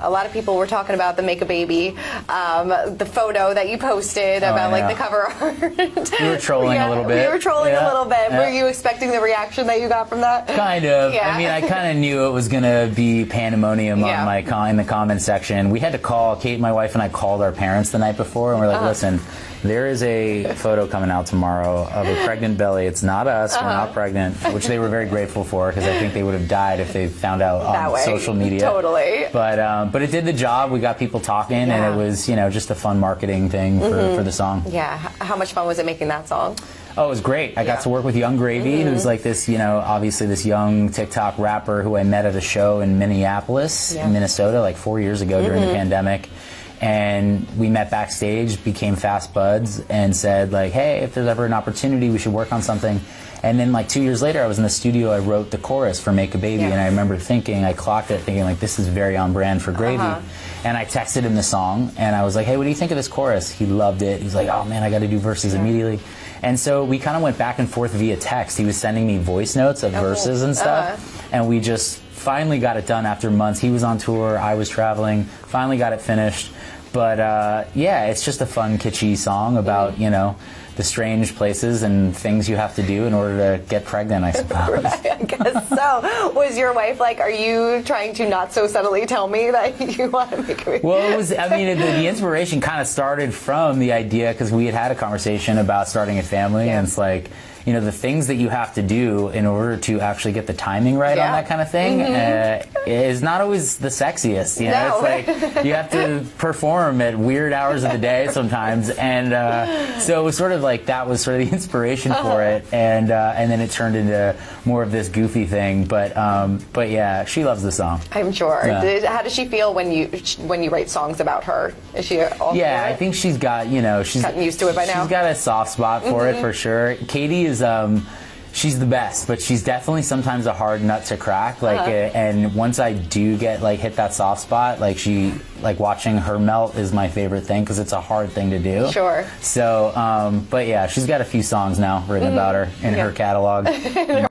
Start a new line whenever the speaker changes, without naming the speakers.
A lot of people were talking about the Make a Baby, the photo that you posted about like the cover art.
We were trolling a little bit.
We were trolling a little bit. Were you expecting the reaction that you got from that?
Kind of.
Yeah.
I mean, I kind of knew it was going to be pandemonium on my in the comment section. We had to call, Kate, my wife, and I called our parents the night before, and we're like, listen, there is a photo coming out tomorrow of a pregnant belly. It's not us. We're not pregnant, which they were very grateful for because I think they would have died if they found out on social media.
Totally.
But it did the job. We got people talking, and it was, you know, just a fun marketing thing for the song.
Yeah. How much fun was it making that song?
Oh, it was great. I got to work with Young Gravy, who's like this, you know, obviously this young TikTok rapper who I met at a show in Minneapolis, Minnesota, like 4 years ago during the pandemic. And we met backstage, became fast buds, and said, like, hey, if there's ever an opportunity, we should work on something. And then, like, 2 years later, I was in the studio, I wrote the chorus for Make a Baby, and I remember thinking, I clocked it, thinking, like, this is very on brand for Gravy. And I texted him the song, and I was like, hey, what do you think of this chorus? He loved it. He's like, oh, man, I got to do verses immediately. And so we kind of went back and forth via text. He was sending me voice notes of verses and stuff, and we just finally got it done after months. He was on tour, I was traveling, finally got it finished. But yeah, it's just a fun, kitschy song about, you know, the strange places and things you have to do in order to get pregnant, I suppose.
Right, I guess so. Was your wife like, are you trying to not so subtly tell me that you want to make a baby?
Well, it was, I mean, the inspiration kind of started from the idea, because we had a conversation about starting a family, and it's like, you know, the things that you have to do in order to actually get the timing right on that kind of thing is not always the sexiest. You know, it's like you have to perform at weird hours of the day sometimes, and so it was sort of like that was sort of the inspiration for it, and then it turned into more of this goofy thing. But yeah, she loves the song.
I'm sure. Yeah. How does she feel when you write songs about her? Is she all
I think she's got, you know, she's
gotten used to it by now.
She's got a soft spot for it for sure. Kody is she's the best, but she's definitely sometimes a hard nut to crack. Like, and once I do get like hit that soft spot, like watching her melt is my favorite thing because it's a hard thing to do.
Sure.
So, but yeah, she's got a few songs now written about her in her catalog.